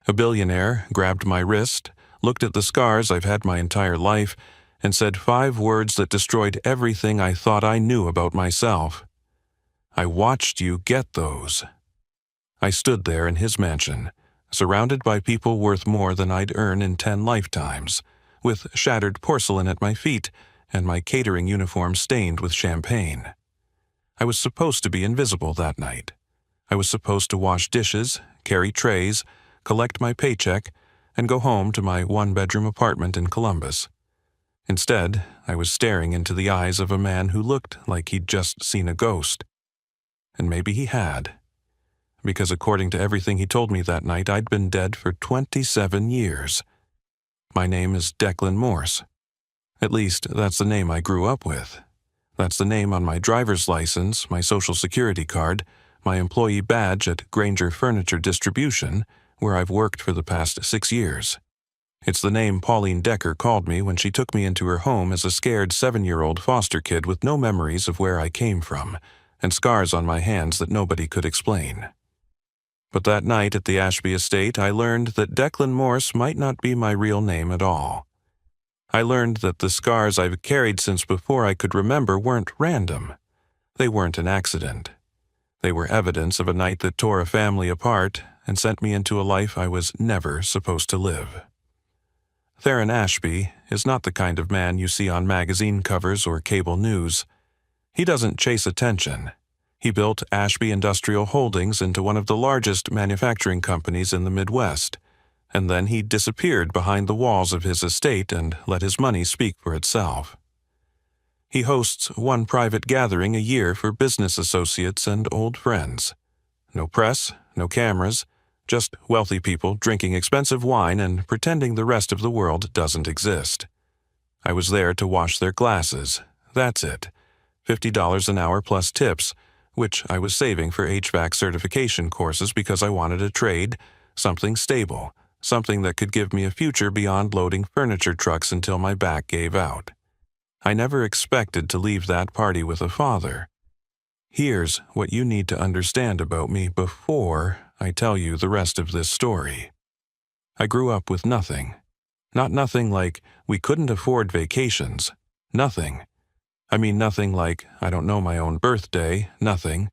A billionaire grabbed my wrist, looked at the scars I've had my entire life, and said 5 words that destroyed everything I thought I knew about myself. I watched you get those. I stood there in his mansion, surrounded by people worth more than I'd earn in 10 lifetimes, with shattered porcelain at my feet and my catering uniform stained with champagne. I was supposed to be invisible that night. I was supposed to wash dishes, carry trays, collect my paycheck, and go home to my 1-bedroom apartment in Columbus. Instead, I was staring into the eyes of a man who looked like he'd just seen a ghost. And maybe he had. Because according to everything he told me that night, I'd been dead for 27 years. My name is Declan Morse. At least, that's the name I grew up with. That's the name on my driver's license, my social security card, my employee badge at Granger Furniture Distribution, where I've worked for the past 6 years. It's the name Pauline Decker called me when she took me into her home as a scared 7-year-old foster kid with no memories of where I came from, and scars on my hands that nobody could explain. But that night at the Ashby estate, I learned that Declan Morse might not be my real name at all. I learned that the scars I've carried since before I could remember weren't random. They weren't an accident. They were evidence of a night that tore a family apart and sent me into a life I was never supposed to live. Theron Ashby is not the kind of man you see on magazine covers or cable news. He doesn't chase attention. He built Ashby Industrial Holdings into one of the largest manufacturing companies in the Midwest, and then he disappeared behind the walls of his estate and let his money speak for itself. He hosts one private gathering a year for business associates and old friends. No press, no cameras, just wealthy people drinking expensive wine and pretending the rest of the world doesn't exist. I was there to wash their glasses. That's it. $50 an hour plus tips, which I was saving for HVAC certification courses because I wanted a trade, something stable, something that could give me a future beyond loading furniture trucks until my back gave out. I never expected to leave that party with a father. Here's what you need to understand about me before I tell you the rest of this story. I grew up with nothing. Not nothing like we couldn't afford vacations. Nothing. I mean nothing like I don't know my own birthday, nothing.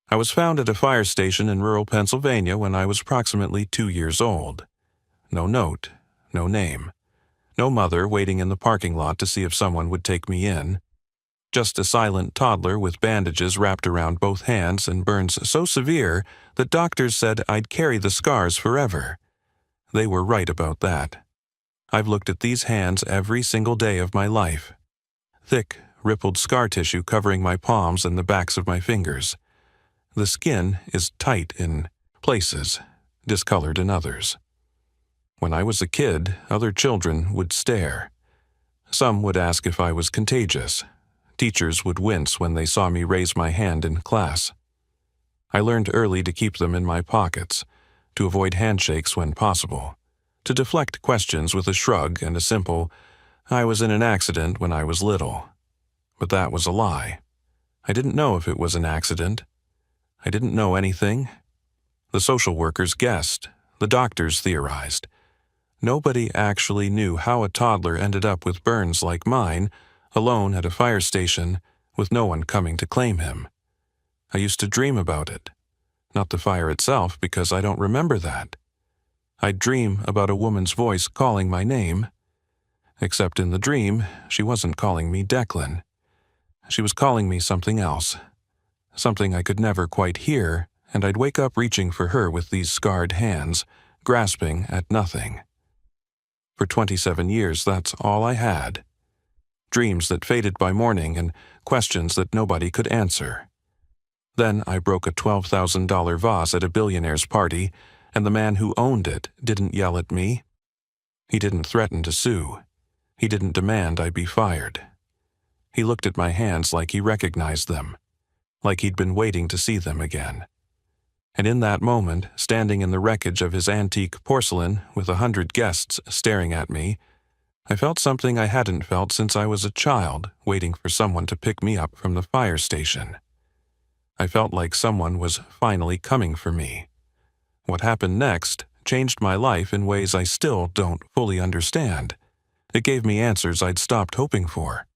I was found at a fire station in rural Pennsylvania when I was approximately 2 years old. No note, no name. No mother waiting in the parking lot to see if someone would take me in. Just a silent toddler with bandages wrapped around both hands and burns so severe that doctors said I'd carry the scars forever. They were right about that. I've looked at these hands every single day of my life. Thick, rippled scar tissue covering my palms and the backs of my fingers. The skin is tight in places, discolored in others. When I was a kid, other children would stare. Some would ask if I was contagious. Teachers would wince when they saw me raise my hand in class. I learned early to keep them in my pockets, to avoid handshakes when possible, to deflect questions with a shrug and a simple, "I was in an accident when I was little." But that was a lie. I didn't know if it was an accident. I didn't know anything. The social workers guessed. The doctors theorized. Nobody actually knew how a toddler ended up with burns like mine, alone at a fire station, with no one coming to claim him. I used to dream about it. Not the fire itself, because I don't remember that. I'd dream about a woman's voice calling my name. Except in the dream, she wasn't calling me Declan. She was calling me something else. Something I could never quite hear, and I'd wake up reaching for her with these scarred hands, grasping at nothing. For 27 years, that's all I had. Dreams that faded by morning and questions that nobody could answer. Then I broke a $12,000 vase at a billionaire's party, and the man who owned it didn't yell at me. He didn't threaten to sue. He didn't demand I be fired. He looked at my hands like he recognized them, like he'd been waiting to see them again. And in that moment, standing in the wreckage of his antique porcelain with 100 guests staring at me, I felt something I hadn't felt since I was a child waiting for someone to pick me up from the fire station. I felt like someone was finally coming for me. What happened next changed my life in ways I still don't fully understand. It gave me answers I'd stopped hoping for.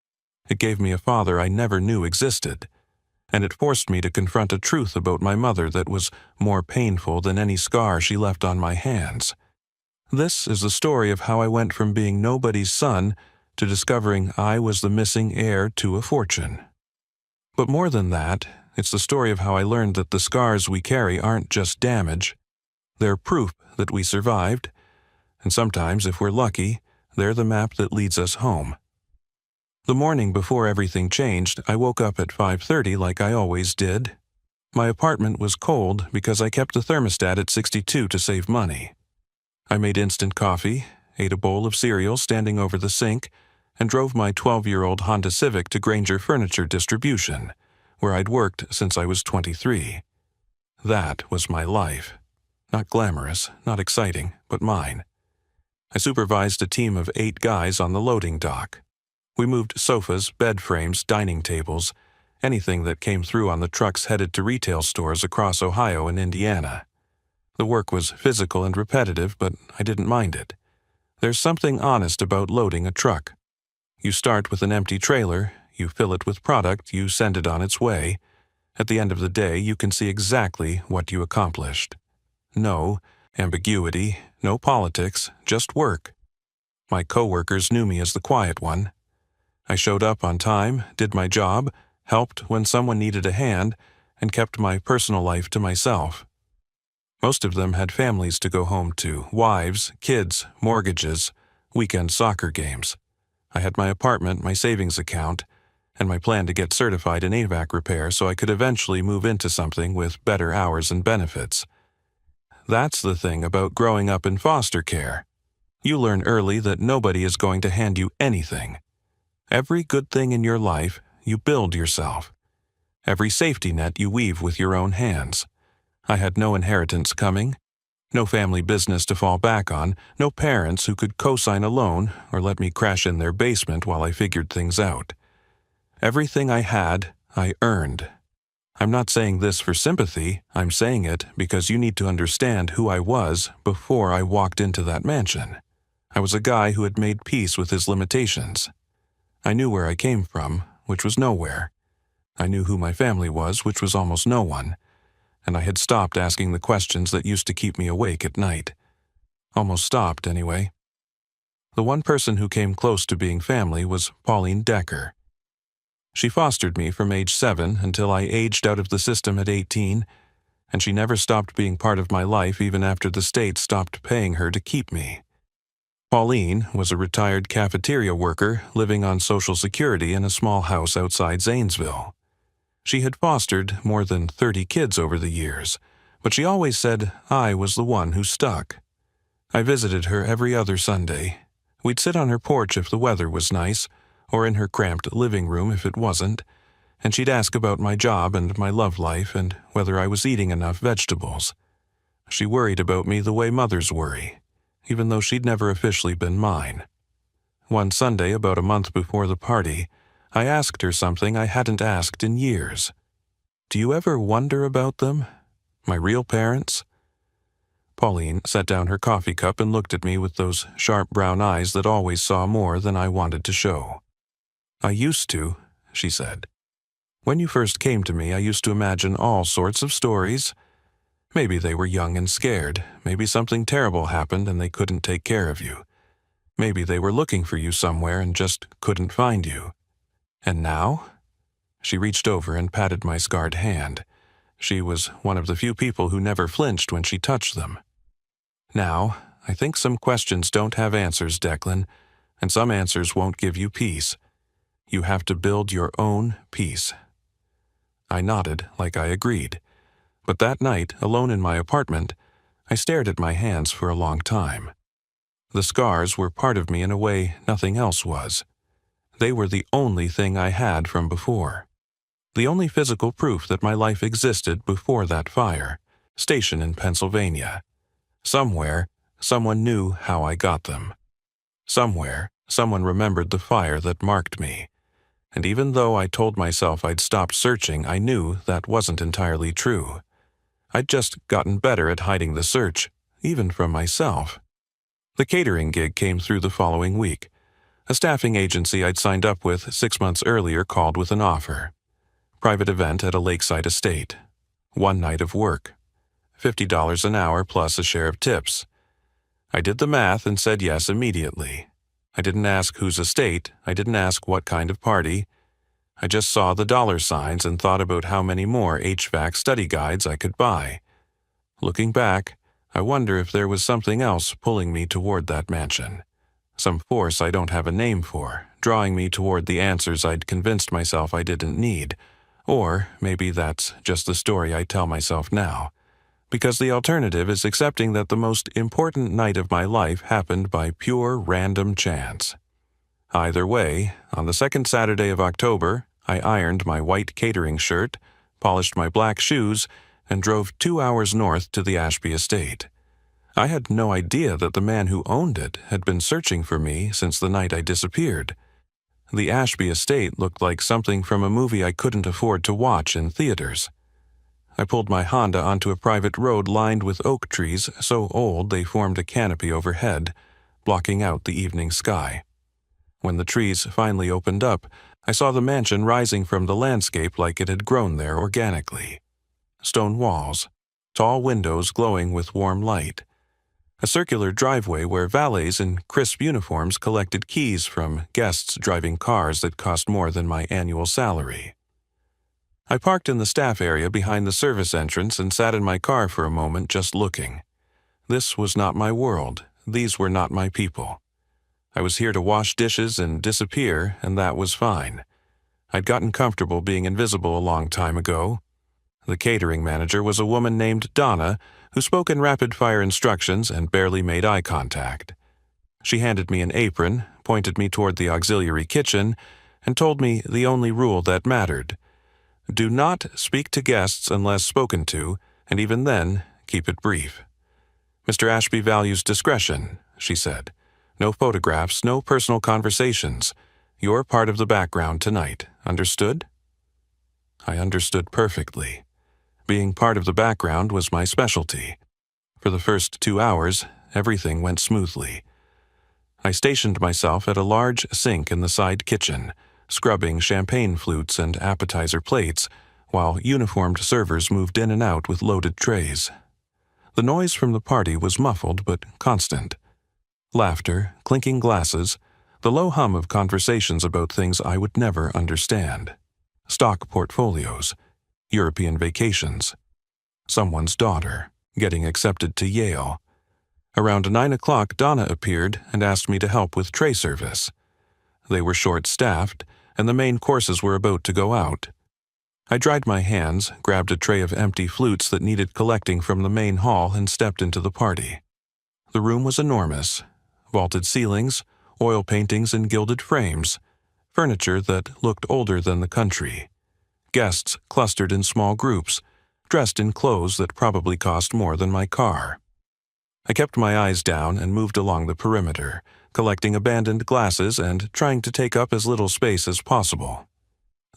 It gave me a father I never knew existed. And it forced me to confront a truth about my mother that was more painful than any scar she left on my hands. This is the story of how I went from being nobody's son to discovering I was the missing heir to a fortune. But more than that, it's the story of how I learned that the scars we carry aren't just damage. They're proof that we survived, and sometimes, if we're lucky, they're the map that leads us home. The morning before everything changed, I woke up at 5:30 like I always did. My apartment was cold because I kept the thermostat at 62 to save money. I made instant coffee, ate a bowl of cereal standing over the sink, and drove my 12-year-old Honda Civic to Granger Furniture Distribution, where I'd worked since I was 23. That was my life. Not glamorous, not exciting, but mine. I supervised a team of 8 guys on the loading dock. We moved sofas, bed frames, dining tables, anything that came through on the trucks headed to retail stores across Ohio and Indiana. The work was physical and repetitive, but I didn't mind it. There's something honest about loading a truck. You start with an empty trailer, you fill it with product, you send it on its way. At the end of the day, you can see exactly what you accomplished. No ambiguity, no politics, just work. My coworkers knew me as the quiet one. I showed up on time, did my job, helped when someone needed a hand, and kept my personal life to myself. Most of them had families to go home to, wives, kids, mortgages, weekend soccer games. I had my apartment, my savings account, and my plan to get certified in HVAC repair so I could eventually move into something with better hours and benefits. That's the thing about growing up in foster care. You learn early that nobody is going to hand you anything. Every good thing in your life, you build yourself. Every safety net you weave with your own hands. I had no inheritance coming, no family business to fall back on, no parents who could co-sign a loan or let me crash in their basement while I figured things out. Everything I had, I earned. I'm not saying this for sympathy, I'm saying it because you need to understand who I was before I walked into that mansion. I was a guy who had made peace with his limitations. I knew where I came from, which was nowhere. I knew who my family was, which was almost no one. And I had stopped asking the questions that used to keep me awake at night. Almost stopped, anyway. The one person who came close to being family was Pauline Decker. She fostered me from age 7 until I aged out of the system at 18, and she never stopped being part of my life even after the state stopped paying her to keep me. Pauline was a retired cafeteria worker living on Social Security in a small house outside Zanesville. She had fostered more than 30 kids over the years, but she always said I was the one who stuck. I visited her every other Sunday. We'd sit on her porch if the weather was nice, or in her cramped living room if it wasn't, and she'd ask about my job and my love life and whether I was eating enough vegetables. She worried about me the way mothers worry, even though she'd never officially been mine. One Sunday, about a month before the party, I asked her something I hadn't asked in years. Do you ever wonder about them? My real parents? Pauline set down her coffee cup and looked at me with those sharp brown eyes that always saw more than I wanted to show. I used to, she said. When you first came to me, I used to imagine all sorts of stories. Maybe they were young and scared. Maybe something terrible happened and they couldn't take care of you. Maybe they were looking for you somewhere and just couldn't find you. And now? She reached over and patted my scarred hand. She was one of the few people who never flinched when she touched them. Now, I think some questions don't have answers, Declan, and some answers won't give you peace. You have to build your own peace. I nodded like I agreed. But that night, alone in my apartment, I stared at my hands for a long time. The scars were part of me in a way nothing else was. They were the only thing I had from before. The only physical proof that my life existed before that fire, stationed in Pennsylvania. Somewhere, someone knew how I got them. Somewhere, someone remembered the fire that marked me. And even though I told myself I'd stopped searching, I knew that wasn't entirely true. I'd just gotten better at hiding the search, even from myself. The catering gig came through the following week. A staffing agency I'd signed up with 6 months earlier called with an offer. Private event at a lakeside estate. 1 night of work. $50 an hour plus a share of tips. I did the math and said yes immediately. I didn't ask whose estate, I didn't ask what kind of party. I just saw the dollar signs and thought about how many more HVAC study guides I could buy. Looking back, I wonder if there was something else pulling me toward that mansion. Some force I don't have a name for, drawing me toward the answers I'd convinced myself I didn't need. Or maybe that's just the story I tell myself now. Because the alternative is accepting that the most important night of my life happened by pure random chance. Either way, on the second Saturday of October, I ironed my white catering shirt, polished my black shoes, and drove 2 hours north to the Ashby estate. I had no idea that the man who owned it had been searching for me since the night I disappeared. The Ashby estate looked like something from a movie I couldn't afford to watch in theaters. I pulled my Honda onto a private road lined with oak trees so old they formed a canopy overhead, blocking out the evening sky. When the trees finally opened up, I saw the mansion rising from the landscape like it had grown there organically. Stone walls, tall windows glowing with warm light, a circular driveway where valets in crisp uniforms collected keys from guests driving cars that cost more than my annual salary. I parked in the staff area behind the service entrance and sat in my car for a moment just looking. This was not my world. These were not my people. I was here to wash dishes and disappear, and that was fine. I'd gotten comfortable being invisible a long time ago. The catering manager was a woman named Donna, who spoke in rapid-fire instructions and barely made eye contact. She handed me an apron, pointed me toward the auxiliary kitchen, and told me the only rule that mattered. Do not speak to guests unless spoken to, and even then, keep it brief. Mr. Ashby values discretion, she said. No photographs, no personal conversations. You're part of the background tonight. Understood? I understood perfectly. Being part of the background was my specialty. For the first 2 hours, everything went smoothly. I stationed myself at a large sink in the side kitchen, scrubbing champagne flutes and appetizer plates, while uniformed servers moved in and out with loaded trays. The noise from the party was muffled but constant. Laughter, clinking glasses, the low hum of conversations about things I would never understand. Stock portfolios, European vacations, someone's daughter, getting accepted to Yale. Around 9 o'clock, Donna appeared and asked me to help with tray service. They were short-staffed, and the main courses were about to go out. I dried my hands, grabbed a tray of empty flutes that needed collecting from the main hall, and stepped into the party. The room was enormous. Vaulted ceilings, oil paintings in gilded frames, furniture that looked older than the country. Guests clustered in small groups, dressed in clothes that probably cost more than my car. I kept my eyes down and moved along the perimeter, collecting abandoned glasses and trying to take up as little space as possible.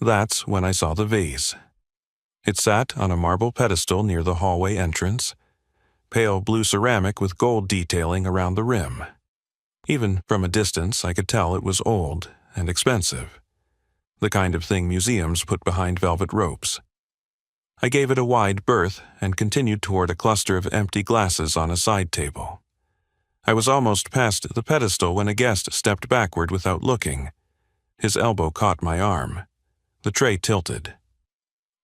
That's when I saw the vase. It sat on a marble pedestal near the hallway entrance, pale blue ceramic with gold detailing around the rim. Even from a distance, I could tell it was old and expensive, the kind of thing museums put behind velvet ropes. I gave it a wide berth and continued toward a cluster of empty glasses on a side table. I was almost past the pedestal when a guest stepped backward without looking. His elbow caught my arm. The tray tilted.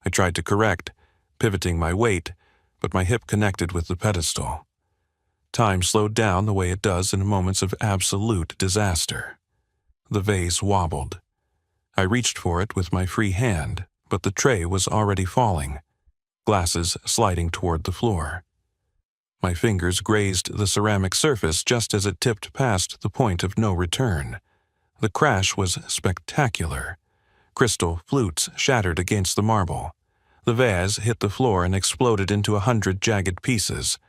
I tried to correct, pivoting my weight, but my hip connected with the pedestal. Time slowed down the way it does in moments of absolute disaster. The vase wobbled. I reached for it with my free hand, but the tray was already falling, glasses sliding toward the floor. My fingers grazed the ceramic surface just as it tipped past the point of no return. The crash was spectacular. Crystal flutes shattered against the marble. The vase hit the floor and exploded into 100 jagged pieces.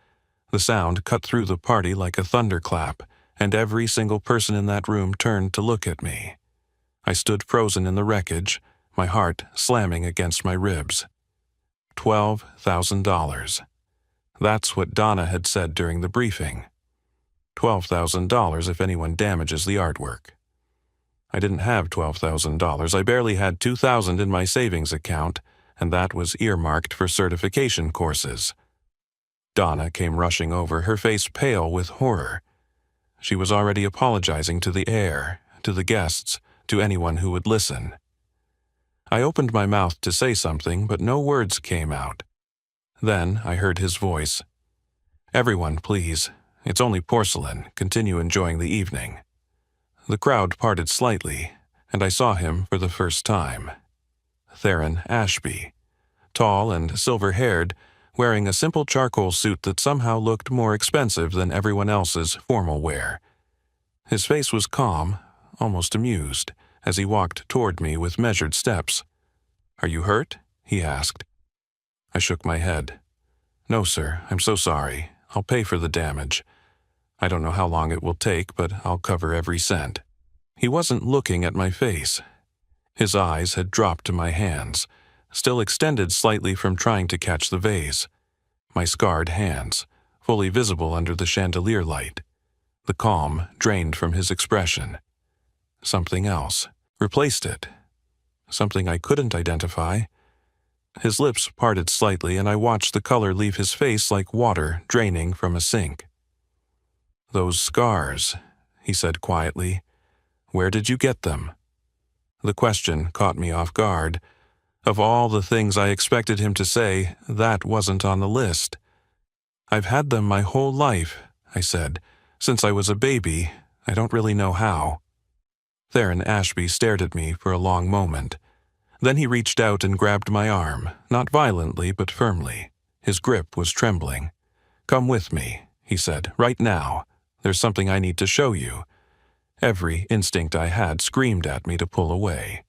The sound cut through the party like a thunderclap, and every single person in that room turned to look at me. I stood frozen in the wreckage, my heart slamming against my ribs. $12,000. That's what Donna had said during the briefing. $12,000 if anyone damages the artwork. I didn't have $12,000. I barely had $2,000 in my savings account, and that was earmarked for certification courses. Donna came rushing over, her face pale with horror. She was already apologizing to the heir, to the guests, to anyone who would listen. I opened my mouth to say something, but no words came out. Then I heard his voice. "Everyone, please. It's only porcelain. Continue enjoying the evening." The crowd parted slightly, and I saw him for the first time. Theron Ashby, tall and silver-haired, wearing a simple charcoal suit that somehow looked more expensive than everyone else's formal wear. His face was calm, almost amused, as he walked toward me with measured steps. "Are you hurt?" he asked. I shook my head. "No, sir, I'm so sorry. I'll pay for the damage. I don't know how long it will take, but I'll cover every cent." He wasn't looking at my face. His eyes had dropped to my hands, still extended slightly from trying to catch the vase. My scarred hands, fully visible under the chandelier light. The calm drained from his expression. Something else replaced it. Something I couldn't identify. His lips parted slightly, and I watched the color leave his face like water draining from a sink. "Those scars," he said quietly. "Where did you get them?" The question caught me off guard. Of all the things I expected him to say, that wasn't on the list. "I've had them my whole life," I said. "Since I was a baby. I don't really know how." Theron Ashby stared at me for a long moment. Then he reached out and grabbed my arm, not violently but firmly. His grip was trembling. "Come with me," he said, "right now. There's something I need to show you." Every instinct I had screamed at me to pull away.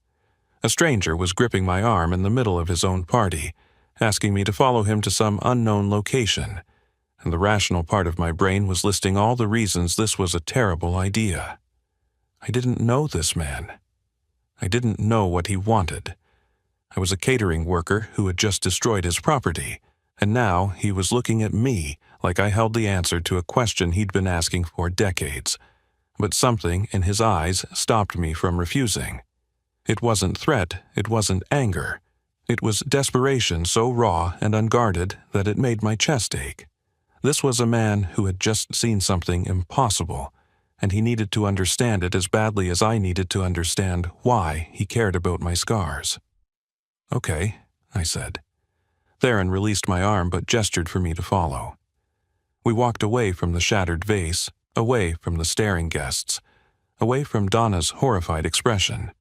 A stranger was gripping my arm in the middle of his own party, asking me to follow him to some unknown location, and the rational part of my brain was listing all the reasons this was a terrible idea. I didn't know this man. I didn't know what he wanted. I was a catering worker who had just destroyed his property, and now he was looking at me like I held the answer to a question he'd been asking for decades. But something in his eyes stopped me from refusing. It wasn't threat, it wasn't anger. It was desperation so raw and unguarded that it made my chest ache. This was a man who had just seen something impossible, and he needed to understand it as badly as I needed to understand why he cared about my scars. "Okay," I said. Theron released my arm but gestured for me to follow. We walked away from the shattered vase, away from the staring guests, away from Donna's horrified expression.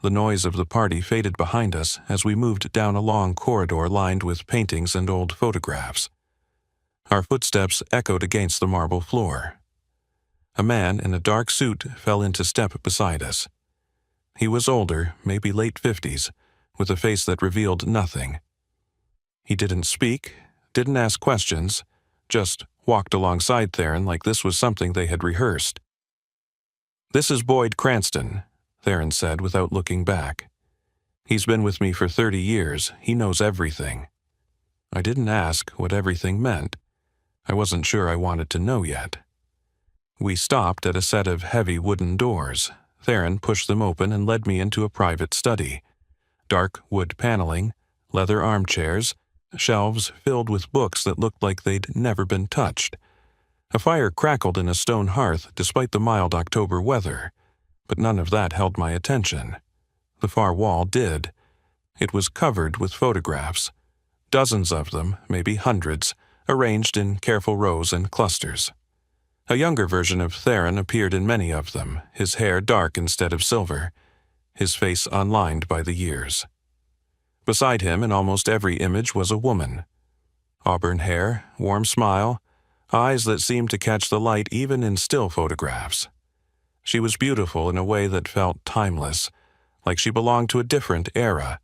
The noise of the party faded behind us as we moved down a long corridor lined with paintings and old photographs. Our footsteps echoed against the marble floor. A man in a dark suit fell into step beside us. He was older, maybe late 50s, with a face that revealed nothing. He didn't speak, didn't ask questions, just walked alongside Theron like this was something they had rehearsed. "This is Boyd Cranston," Theron said without looking back. "He's been with me for 30 years. He knows everything." I didn't ask what everything meant. I wasn't sure I wanted to know yet. We stopped at a set of heavy wooden doors. Theron pushed them open and led me into a private study. Dark wood paneling, leather armchairs, shelves filled with books that looked like they'd never been touched. A fire crackled in a stone hearth despite the mild October weather, but none of that held my attention. The far wall did. It was covered with photographs. Dozens of them, maybe hundreds, arranged in careful rows and clusters. A younger version of Theron appeared in many of them, his hair dark instead of silver, his face unlined by the years. Beside him in almost every image was a woman. Auburn hair, warm smile, eyes that seemed to catch the light even in still photographs. She was beautiful in a way that felt timeless, like she belonged to a different era,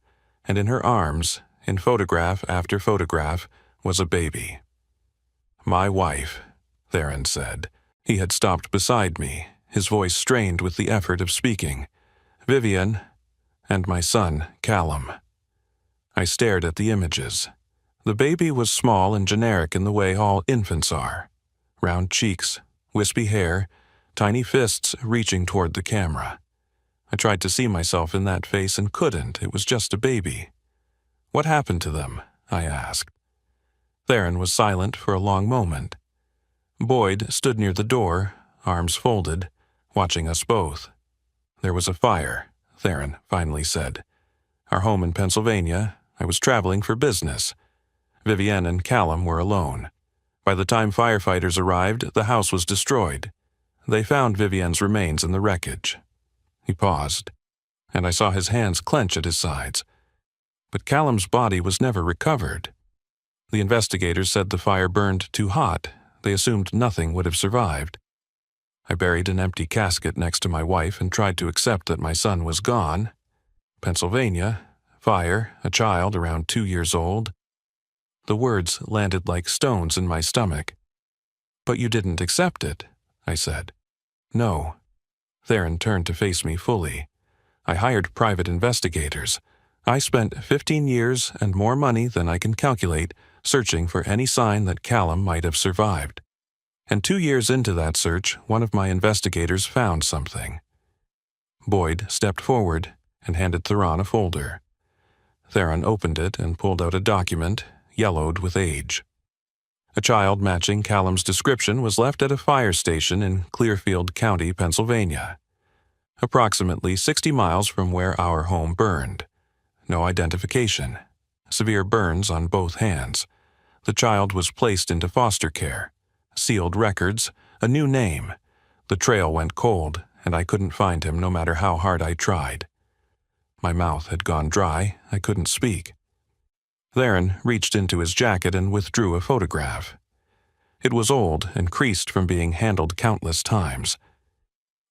and in her arms, in photograph after photograph, was a baby. "My wife," Theron said. He had stopped beside me, his voice strained with the effort of speaking. "Vivian, and my son, Callum." I stared at the images. The baby was small and generic in the way all infants are. Round cheeks, wispy hair, tiny fists reaching toward the camera. I tried to see myself in that face and couldn't. It was just a baby. "What happened to them?" I asked. Theron was silent for a long moment. Boyd stood near the door, arms folded, watching us both. "There was a fire," Theron finally said. "Our home in Pennsylvania. I was traveling for business. Vivienne and Callum were alone. By the time firefighters arrived, the house was destroyed. They found Vivienne's remains in the wreckage." He paused, and I saw his hands clench at his sides. "But Callum's body was never recovered. The investigators said the fire burned too hot. They assumed nothing would have survived. I buried an empty casket next to my wife and tried to accept that my son was gone. Pennsylvania, fire, a child around 2 years old." The words landed like stones in my stomach. "But you didn't accept it," I said. "No." Theron turned to face me fully. "I hired private investigators. I spent 15 years and more money than I can calculate searching for any sign that Callum might have survived. And 2 years into that search, one of my investigators found something." Boyd stepped forward and handed Theron a folder. Theron opened it and pulled out a document, yellowed with age. A child matching Callum's description was left at a fire station in Clearfield County, Pennsylvania, approximately 60 miles from where our home burned. No identification. Severe burns on both hands. The child was placed into foster care. Sealed records, a new name. The trail went cold, and I couldn't find him no matter how hard I tried. My mouth had gone dry. I couldn't speak. Theron reached into his jacket and withdrew a photograph. It was old and creased from being handled countless times.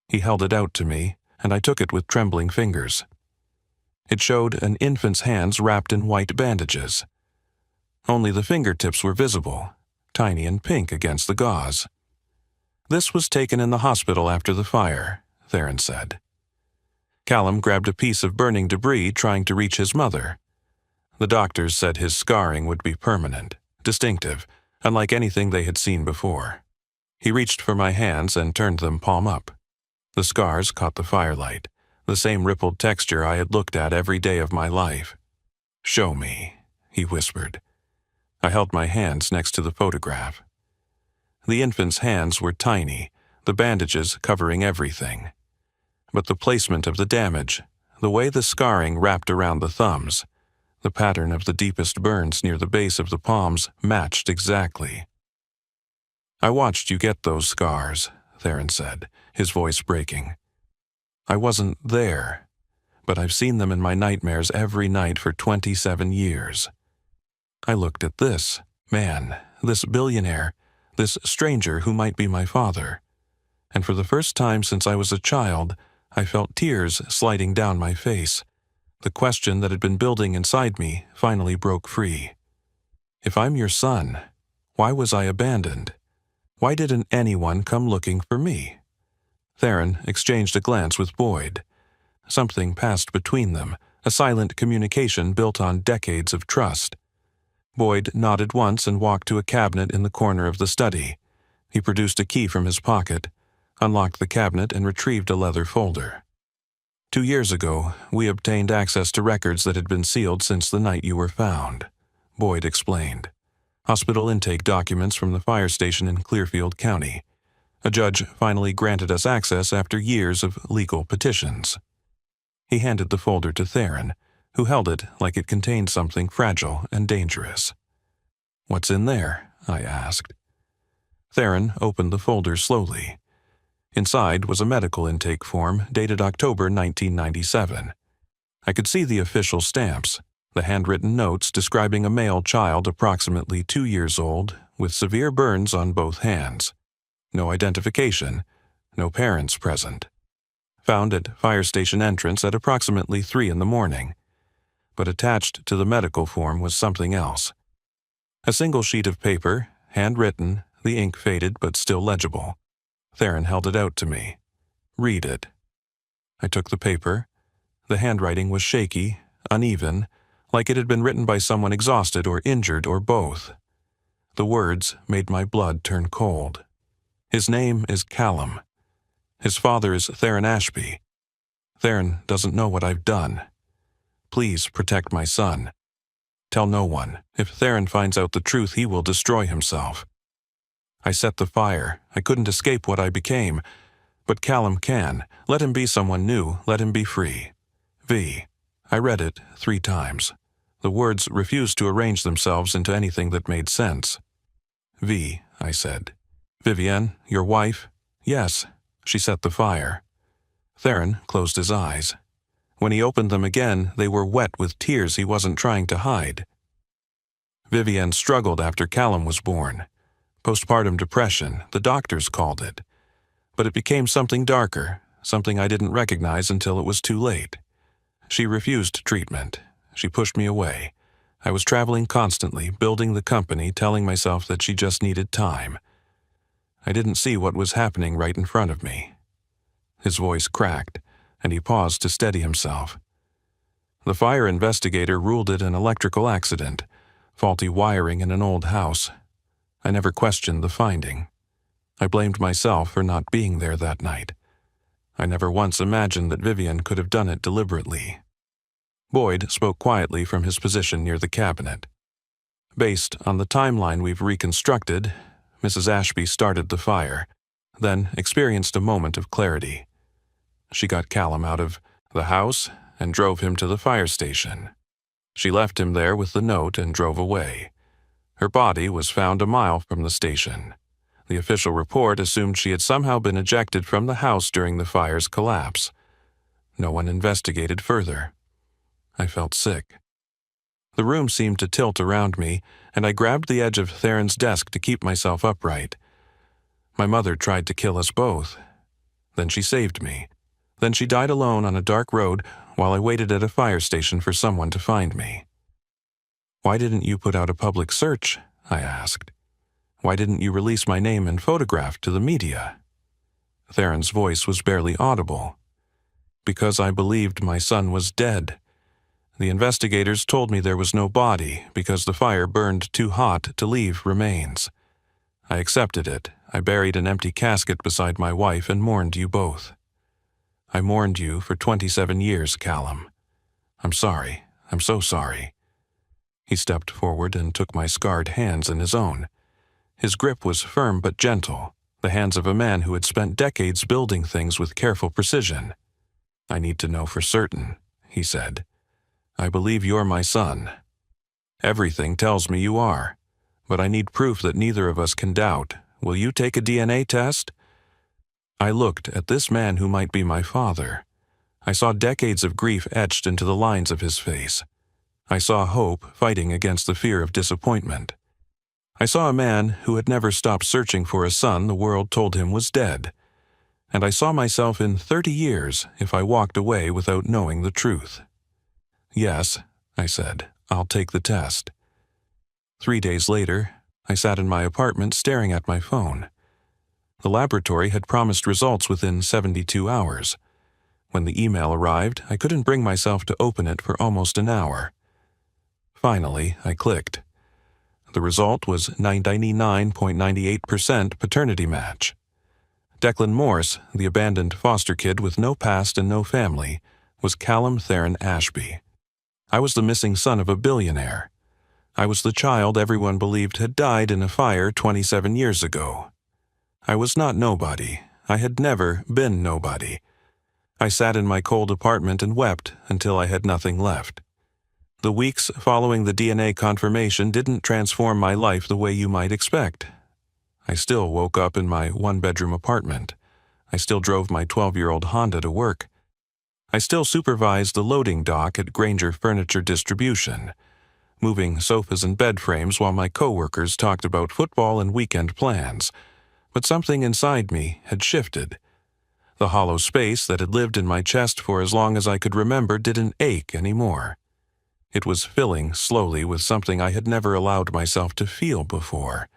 He held it out to me, and I took it with trembling fingers. It showed an infant's hands wrapped in white bandages. Only the fingertips were visible, tiny and pink against the gauze. "This was taken in the hospital after the fire," Theron said. Callum grabbed a piece of burning debris trying to reach his mother. The doctors said his scarring would be permanent, distinctive, unlike anything they had seen before. He reached for my hands and turned them palm up. The scars caught the firelight, the same rippled texture I had looked at every day of my life. "Show me," he whispered. I held my hands next to the photograph. The infant's hands were tiny, the bandages covering everything. But the placement of the damage, the way the scarring wrapped around the thumbs, the pattern of the deepest burns near the base of the palms matched exactly. "I watched you get those scars," Theron said, his voice breaking. "I wasn't there, but I've seen them in my nightmares every night for 27 years. I looked at this man, this billionaire, this stranger who might be my father, and for the first time since I was a child, I felt tears sliding down my face. The question that had been building inside me finally broke free. If I'm your son, why was I abandoned? Why didn't anyone come looking for me?" Theron exchanged a glance with Boyd. Something passed between them, a silent communication built on decades of trust. Boyd nodded once and walked to a cabinet in the corner of the study. He produced a key from his pocket, unlocked the cabinet, and retrieved a leather folder. 2 years ago, we obtained access to records that had been sealed since the night you were found," Boyd explained. "Hospital intake documents from the fire station in Clearfield County. A judge finally granted us access after years of legal petitions." He handed the folder to Theron, who held it like it contained something fragile and dangerous. "What's in there?" I asked. Theron opened the folder slowly. Inside was a medical intake form dated October 1997. I could see the official stamps, the handwritten notes describing a male child approximately 2 years old with severe burns on both hands. No identification, no parents present. Found at fire station entrance at approximately 3 in the morning. But attached to the medical form was something else. A single sheet of paper, handwritten, the ink faded but still legible. Theron held it out to me. "Read it." I took the paper. The handwriting was shaky, uneven, like it had been written by someone exhausted or injured or both. The words made my blood turn cold. His name is Callum. His father is Theron Ashby. Theron doesn't know what I've done. Please protect my son. Tell no one. If Theron finds out the truth, he will destroy himself. I set the fire. I couldn't escape what I became. But Callum can. Let him be someone new. Let him be free. V. I read it 3 times. The words refused to arrange themselves into anything that made sense. V, I said. Vivienne, your wife? Yes. She set the fire. Theron closed his eyes. When he opened them again, they were wet with tears he wasn't trying to hide. Vivienne struggled after Callum was born. Postpartum depression, the doctors called it. But it became something darker, something I didn't recognize until it was too late. She refused treatment. She pushed me away. I was traveling constantly, building the company, telling myself that she just needed time. I didn't see what was happening right in front of me. His voice cracked, and he paused to steady himself. The fire investigator ruled it an electrical accident, faulty wiring in an old house. I never questioned the finding. I blamed myself for not being there that night. I never once imagined that Vivienne could have done it deliberately. Boyd spoke quietly from his position near the cabinet. Based on the timeline we've reconstructed, Mrs. Ashby started the fire, then experienced a moment of clarity. She got Callum out of the house and drove him to the fire station. She left him there with the note and drove away. Her body was found a mile from the station. The official report assumed she had somehow been ejected from the house during the fire's collapse. No one investigated further. I felt sick. The room seemed to tilt around me, and I grabbed the edge of Theron's desk to keep myself upright. My mother tried to kill us both. Then she saved me. Then she died alone on a dark road while I waited at a fire station for someone to find me. Why didn't you put out a public search? I asked. Why didn't you release my name and photograph to the media? Theron's voice was barely audible. Because I believed my son was dead. The investigators told me there was no body because the fire burned too hot to leave remains. I accepted it. I buried an empty casket beside my wife and mourned you both. I mourned you for 27 years, Callum. I'm sorry. I'm so sorry. He stepped forward and took my scarred hands in his own. His grip was firm but gentle, the hands of a man who had spent decades building things with careful precision. I need to know for certain, he said. I believe you're my son. Everything tells me you are, but I need proof that neither of us can doubt. Will you take a DNA test? I looked at this man who might be my father. I saw decades of grief etched into the lines of his face. I saw hope fighting against the fear of disappointment. I saw a man who had never stopped searching for a son the world told him was dead. And I saw myself in 30 years if I walked away without knowing the truth. Yes, I said, I'll take the test. 3 days later, I sat in my apartment staring at my phone. The laboratory had promised results within 72 hours. When the email arrived, I couldn't bring myself to open it for almost an hour. Finally, I clicked. The result was 99.98% paternity match. Declan Morse, the abandoned foster kid with no past and no family, was Callum Theron Ashby. I was the missing son of a billionaire. I was the child everyone believed had died in a fire 27 years ago. I was not nobody. I had never been nobody. I sat in my cold apartment and wept until I had nothing left. The weeks following the DNA confirmation didn't transform my life the way you might expect. I still woke up in my one-bedroom apartment. I still drove my 12-year-old Honda to work. I still supervised the loading dock at Granger Furniture Distribution, moving sofas and bed frames while my coworkers talked about football and weekend plans. But something inside me had shifted. The hollow space that had lived in my chest for as long as I could remember didn't ache anymore. It was filling slowly with something I had never allowed myself to feel before.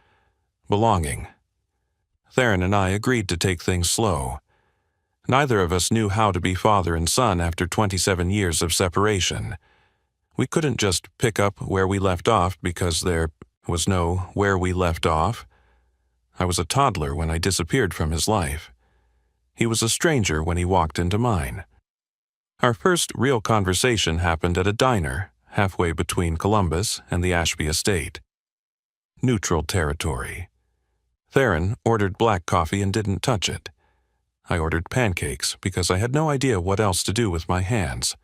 Belonging. Theron and I agreed to take things slow. Neither of us knew how to be father and son after 27 years of separation. We couldn't just pick up where we left off because there was no where we left off. I was a toddler when I disappeared from his life. He was a stranger when he walked into mine. Our first real conversation happened at a diner, halfway between Columbus and the Ashby estate. Neutral territory. Theron ordered black coffee and didn't touch it. I ordered pancakes because I had no idea what else to do with my hands.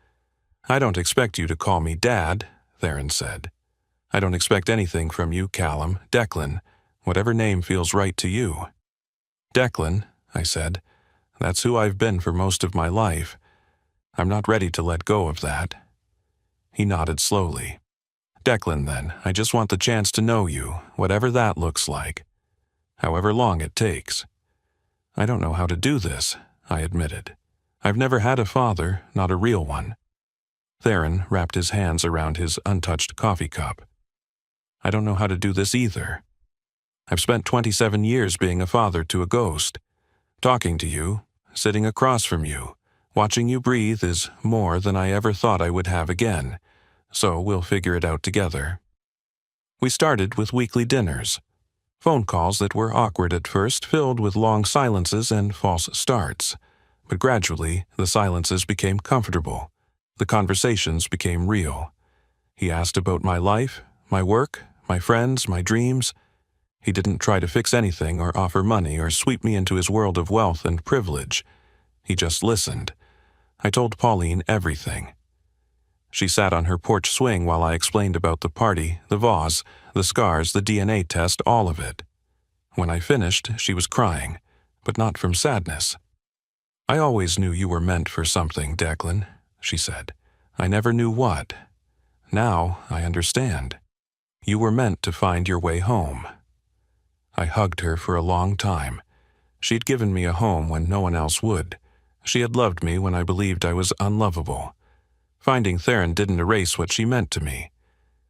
"I don't expect you to call me Dad," Theron said. "I don't expect anything from you, Callum, Declan, whatever name feels right to you." "Declan," I said. "That's who I've been for most of my life. I'm not ready to let go of that." He nodded slowly. "Declan, then, I just want the chance to know you, whatever that looks like. However long it takes." "I don't know how to do this," I admitted. "I've never had a father, not a real one." Theron wrapped his hands around his untouched coffee cup. "I don't know how to do this either. I've spent 27 years being a father to a ghost. Talking to you, sitting across from you, watching you breathe is more than I ever thought I would have again, so we'll figure it out together." We started with weekly dinners. Phone calls that were awkward at first, filled with long silences and false starts. But gradually, the silences became comfortable. The conversations became real. He asked about my life, my work, my friends, my dreams. He didn't try to fix anything or offer money or sweep me into his world of wealth and privilege. He just listened. I told Pauline everything. She sat on her porch swing while I explained about the party, the vase, the scars, the DNA test, all of it. When I finished, she was crying, but not from sadness. "I always knew you were meant for something, Declan," she said. "I never knew what. Now I understand. You were meant to find your way home." I hugged her for a long time. She'd given me a home when no one else would. She had loved me when I believed I was unlovable. Finding Theron didn't erase what she meant to me.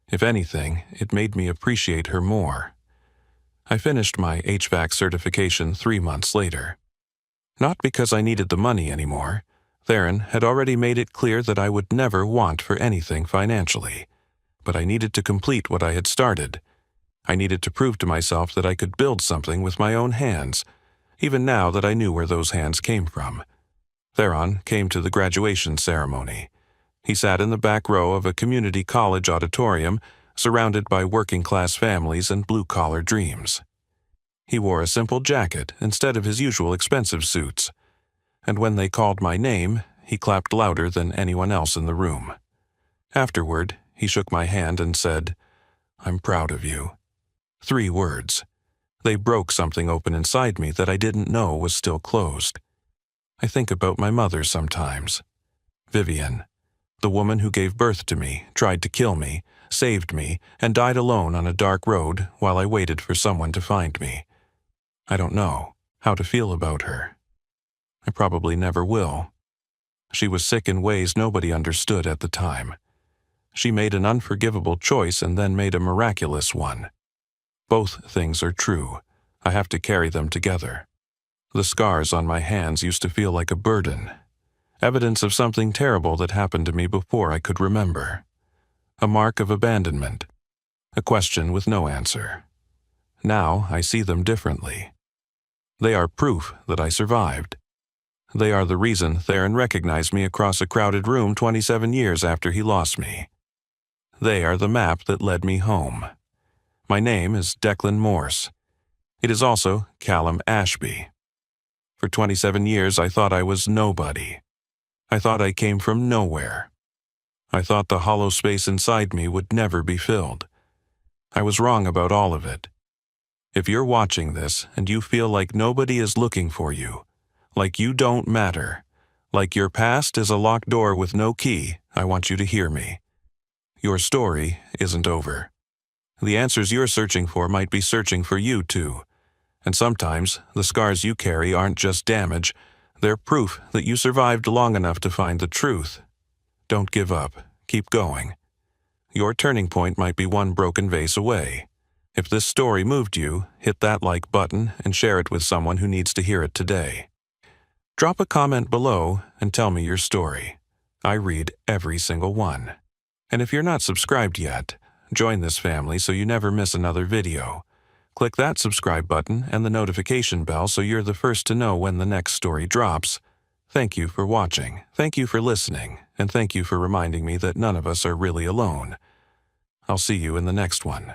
If anything, it made me appreciate her more. I finished my HVAC certification 3 months later. Not because I needed the money anymore. Theron had already made it clear that I would never want for anything financially. But I needed to complete what I had started. I needed to prove to myself that I could build something with my own hands, even now that I knew where those hands came from. Theron came to the graduation ceremony. He sat in the back row of a community college auditorium, surrounded by working-class families and blue-collar dreams. He wore a simple jacket instead of his usual expensive suits. And when they called my name, he clapped louder than anyone else in the room. Afterward, he shook my hand and said, "I'm proud of you." 3 words. They broke something open inside me that I didn't know was still closed. I think about my mother sometimes. Vivian, the woman who gave birth to me, tried to kill me, saved me, and died alone on a dark road while I waited for someone to find me. I don't know how to feel about her. I probably never will. She was sick in ways nobody understood at the time. She made an unforgivable choice and then made a miraculous one. Both things are true. I have to carry them together. The scars on my hands used to feel like a burden. Evidence of something terrible that happened to me before I could remember. A mark of abandonment. A question with no answer. Now I see them differently. They are proof that I survived. They are the reason Theron recognized me across a crowded room 27 years after he lost me. They are the map that led me home. My name is Declan Morse. It is also Callum Ashby. For 27 years I thought I was nobody. I thought I came from nowhere. I thought the hollow space inside me would never be filled. I was wrong about all of it. If you're watching this and you feel like nobody is looking for you, like you don't matter, like your past is a locked door with no key, I want you to hear me. Your story isn't over. The answers you're searching for might be searching for you too. And sometimes the scars you carry aren't just damage, they're proof that you survived long enough to find the truth. Don't give up. Keep going. Your turning point might be one broken vase away. If this story moved you, hit that like button and share it with someone who needs to hear it today. Drop a comment below and tell me your story. I read every single one. And if you're not subscribed yet, join this family so you never miss another video. Click that subscribe button and the notification bell so you're the first to know when the next story drops. Thank you for watching, thank you for listening, and thank you for reminding me that none of us are really alone. I'll see you in the next one.